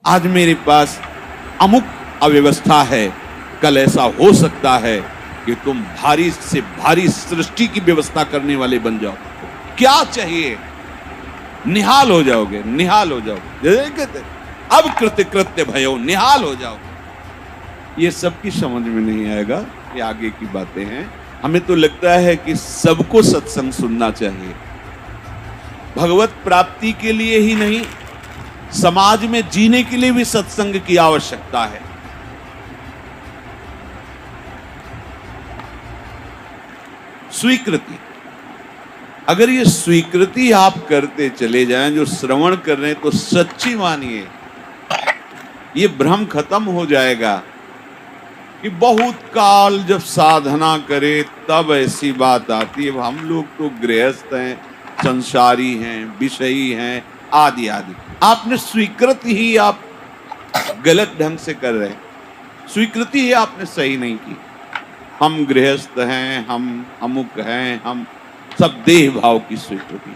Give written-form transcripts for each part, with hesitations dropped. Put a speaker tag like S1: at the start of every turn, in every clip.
S1: आज मेरे पास अमुक अव्यवस्था है, कल ऐसा हो सकता है कि तुम भारी से भारी सृष्टि की व्यवस्था करने वाले बन जाओ। क्या चाहिए, निहाल हो जाओगे, निहाल हो जाओगे। कहते अब कृत्य कृत्य भयो, निहाल हो जाओगे। ये सबकी समझ में नहीं आएगा, ये आगे की बातें हैं। हमें तो लगता है कि सबको सत्संग सुनना चाहिए, भगवत प्राप्ति के लिए ही नहीं, समाज में जीने के लिए भी सत्संग की आवश्यकता है। स्वीकृति, अगर ये स्वीकृति आप करते चले जाएं, जो श्रवण कर रहे हैं, तो सच्ची मानिए ये भ्रम खत्म हो जाएगा कि बहुत काल जब साधना करे तब ऐसी बात आती है। हम लोग तो गृहस्थ हैं, संसारी हैं, विषयी हैं, आदि आदि। आपने स्वीकृति ही आप गलत ढंग से कर रहे हैं, स्वीकृति ही आपने सही नहीं की। हम गृहस्थ हैं, हम अमुक हैं, हम सब देह भाव की स्वीकृति।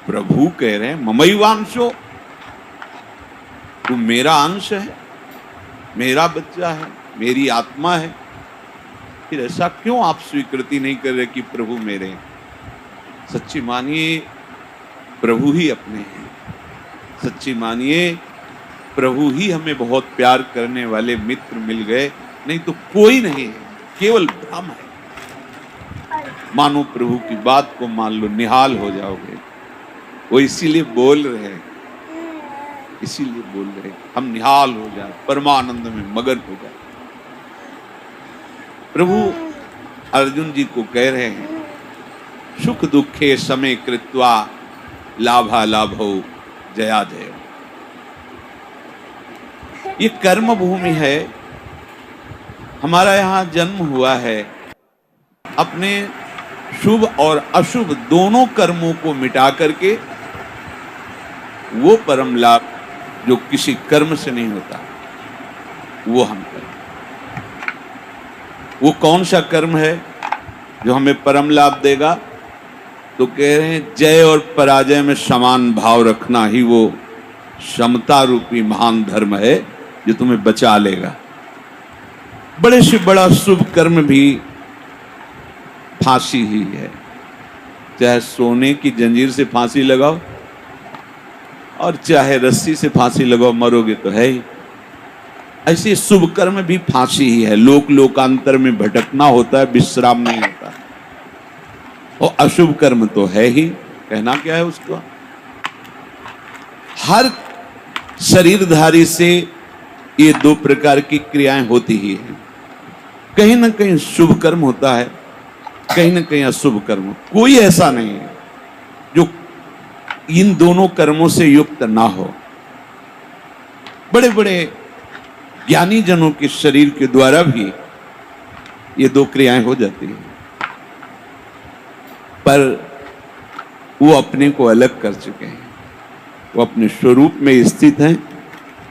S1: प्रभु कह रहे हैं ममैवांशो, तू मेरा अंश है, मेरा बच्चा है, मेरी आत्मा है। फिर ऐसा क्यों आप स्वीकृति नहीं कर रहे कि प्रभु मेरे हैं? सच्ची मानिए प्रभु ही अपने हैं, सच्ची मानिए प्रभु ही हमें बहुत प्यार करने वाले मित्र मिल गए, नहीं तो कोई नहीं है, केवल भ्रम है। मानो प्रभु की बात को मान लो, निहाल हो जाओगे। वो इसीलिए बोल रहे हैं, इसीलिए बोल रहे हैं, हम निहाल हो जाए, परमानंद में मगन हो जाए। प्रभु अर्जुन जी को कह रहे हैं सुख दुखे समय कृत्वा लाभा लाभो जया जय। ये कर्म भूमि है, हमारा यहाँ जन्म हुआ है। अपने शुभ और अशुभ दोनों कर्मों को मिटा करके वो परम लाभ जो किसी कर्म से नहीं होता, वो हम करें। वो कौन सा कर्म है जो हमें परम लाभ देगा? तो कह रहे हैं जय और पराजय में समान भाव रखना ही वो समता रूपी महान धर्म है जो तुम्हें बचा लेगा। बड़े से बड़ा शुभ कर्म भी फांसी ही है। चाहे सोने की जंजीर से फांसी लगाओ और चाहे रस्सी से फांसी लगाओ, मरोगे तो है ही। ऐसे शुभ कर्म भी फांसी ही है। लोक लोकांतर में भटकना होता है, विश्राम नहीं होता। और अशुभ कर्म तो है ही, कहना क्या है उसको। हर शरीरधारी से ये दो प्रकार की क्रियाएं होती ही हैं। कहीं ना कहीं शुभ कर्म होता है, कहीं ना कहीं अशुभ कर्म। कोई ऐसा नहीं है जो इन दोनों कर्मों से युक्त ना हो। बड़े बड़े ज्ञानी जनों के शरीर के द्वारा भी ये दो क्रियाएं हो जाती हैं, पर वो अपने को अलग कर चुके हैं। वो अपने स्वरूप में स्थित हैं,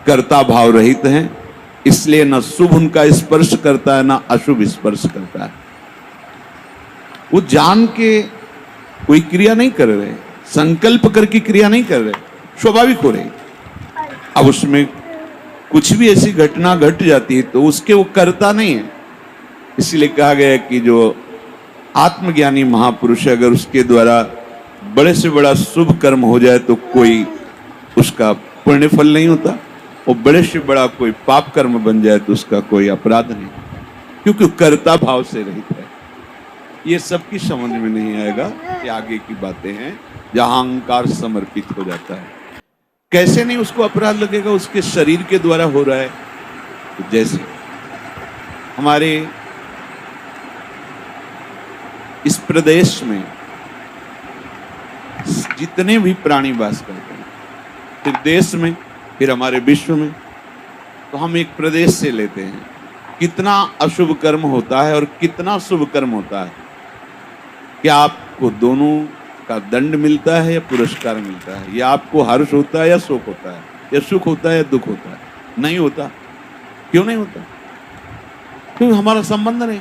S1: कर्ता भाव रहित हैं, इसलिए न शुभ उनका स्पर्श करता है, न अशुभ स्पर्श करता है। वो जान के कोई क्रिया नहीं कर रहे, संकल्प करके क्रिया नहीं कर रहे, स्वाभाविक हो रही। अब उसमें कुछ भी ऐसी घटना घट जाती है तो उसके वो करता नहीं है। इसलिए कहा गया कि जो आत्मज्ञानी महापुरुष है, अगर उसके द्वारा बड़े से बड़ा शुभ कर्म हो जाए तो कोई उसका पुण्य फल नहीं होता, और बड़े से बड़ा कोई पाप कर्म बन जाए तो उसका कोई अपराध नहीं, क्योंकि कर्ता भाव से रहित है। ये सबकी समझ में नहीं आएगा, ये आगे की बातें हैं जहां अहंकार समर्पित हो जाता है। कैसे नहीं उसको अपराध लगेगा? उसके शरीर के द्वारा हो रहा है। तो जैसे हमारे इस प्रदेश में जितने भी प्राणी वास करते हैं, फिर देश में, फिर हमारे विश्व में, तो हम एक प्रदेश से लेते हैं, कितना अशुभ कर्म होता है और कितना शुभ कर्म होता है। क्या आपको दोनों का दंड मिलता है या पुरस्कार मिलता है? या आपको हर्ष होता है या शोक होता है? या सुख होता है या दुख होता है? नहीं होता। क्यों नहीं होता? क्योंकि हमारा संबंध नहीं।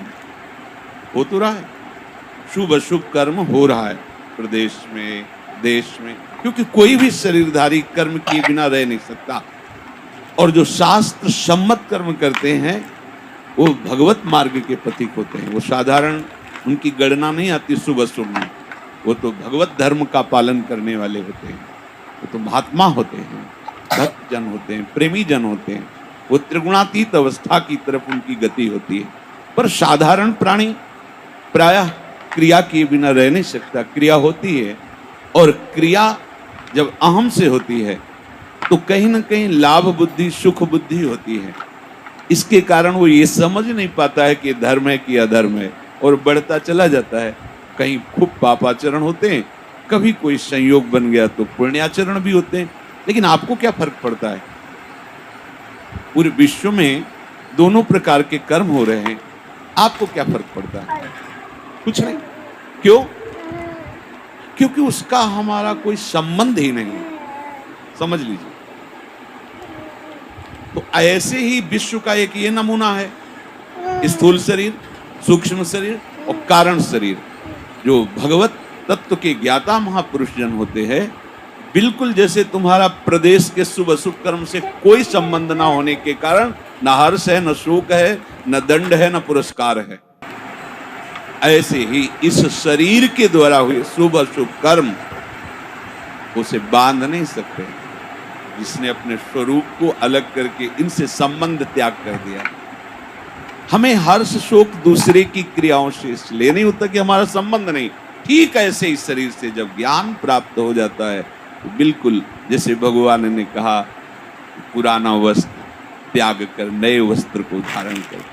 S1: हो तो रहा है, शुभ अशुभ कर्म हो रहा है प्रदेश में, देश में, क्योंकि कोई भी शरीरधारी कर्म किए बिना रह नहीं सकता। और जो शास्त्र सम्मत कर्म करते हैं वो भगवत मार्ग के प्रतीक होते हैं। वो साधारण उनकी गणना नहीं आती शुभ अशुभ में, वो तो भगवत धर्म का पालन करने वाले होते हैं, वो तो महात्मा होते हैं, भक्त जन होते हैं, प्रेमी जन होते हैं। वो त्रिगुणातीत अवस्था की तरफ उनकी गति होती है। पर साधारण प्राणी प्रायः क्रिया किए बिना रह नहीं सकता। क्रिया होती है और क्रिया जब अहम से होती है तो कहीं ना कहीं लाभ बुद्धि सुख बुद्धि होती है। इसके कारण वो ये समझ नहीं पाता है कि धर्म है कि अधर्म है और बढ़ता चला जाता है। कहीं खूब पापाचरण होते हैं, कभी कोई संयोग बन गया तो पुण्याचरण भी होते हैं। लेकिन आपको क्या फर्क पड़ता है? पूरे विश्व में दोनों प्रकार के कर्म हो रहे हैं, आपको क्या फर्क पड़ता है? कुछ नहीं। क्यों? क्योंकि उसका हमारा कोई संबंध ही नहीं। समझ लीजिए। तो ऐसे ही विश्व का एक ये नमूना है, स्थूल शरीर, सूक्ष्म शरीर और कारण शरीर। जो भगवत तत्व के ज्ञाता महापुरुष जन होते हैं, बिल्कुल जैसे तुम्हारा प्रदेश के शुभ अशुभ कर्म से कोई संबंध ना होने के कारण न हर्ष है, न शोक है, न दंड है, न पुरस्कार है। ऐसे ही इस शरीर के द्वारा हुए शुभ अशुभ कर्म उसे बांध नहीं सकते। जिसने अपने स्वरूप को अलग करके इनसे संबंध त्याग कर दिया। हमें हर्ष शोक दूसरे की क्रियाओं से इसलिए नहीं होता कि हमारा संबंध नहीं। ठीक ऐसे ही शरीर से जब ज्ञान प्राप्त हो जाता है तो बिल्कुल जैसे भगवान ने कहा, पुराना वस्त्र त्याग कर नए वस्त्र को धारण कर।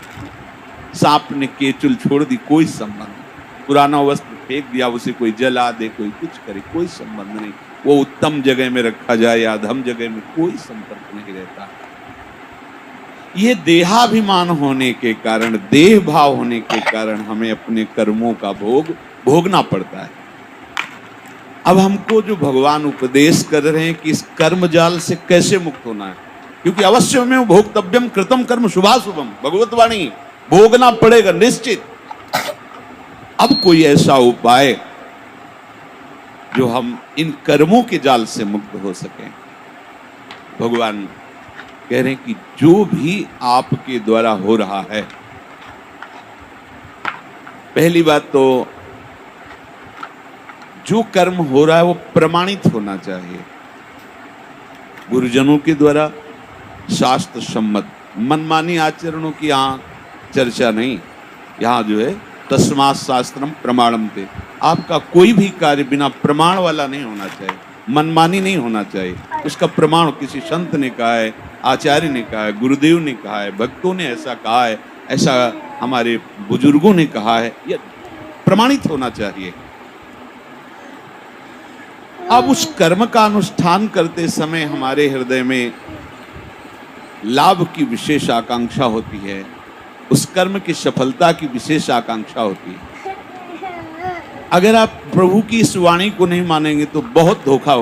S1: सांप ने केचुल छोड़ दी, कोई संबंध नहीं। पुराना वस्त्र फेंक दिया, उसे कोई जला दे, कोई कुछ करे, कोई संबंध नहीं। वो उत्तम जगह में रखा जाए या अधम जगह में, कोई संपर्क नहीं रहता। ये देहाभिमान होने के कारण, देह भाव होने के कारण हमें अपने कर्मों का भोग भोगना पड़ता है। अब हमको जो भगवान उपदेश कर रहे हैं कि इस कर्म जाल से कैसे मुक्त होना है, क्योंकि अवश्य में भोक्तव्यम कृतम कर्म शुभाशुभम, भगवत वाणी, भोगना पड़ेगा निश्चित। अब कोई ऐसा उपाय जो हम इन कर्मों के जाल से मुक्त हो सकें। भगवान कह रहे हैं कि जो भी आपके द्वारा हो रहा है, पहली बात तो जो कर्म हो रहा है वो प्रमाणित होना चाहिए, गुरुजनों के द्वारा शास्त्र सम्मत। मनमानी आचरणों की यहाँ चर्चा नहीं। यहाँ जो है तस्मात् शास्त्रम प्रमाणम ते, आपका कोई भी कार्य बिना प्रमाण वाला नहीं होना चाहिए, मनमानी नहीं होना चाहिए। उसका प्रमाण किसी संत ने कहा है, आचार्य ने कहा है, गुरुदेव ने कहा है, भक्तों ने ऐसा कहा है, ऐसा हमारे बुजुर्गों ने कहा है, यह प्रमाणित होना चाहिए। अब उस कर्म का अनुष्ठान करते समय हमारे हृदय में लाभ की विशेष आकांक्षा होती है, उस कर्म की सफलता की विशेष आकांक्षा होती है। अगर आप प्रभु की इस वाणी को नहीं मानेंगे तो बहुत धोखा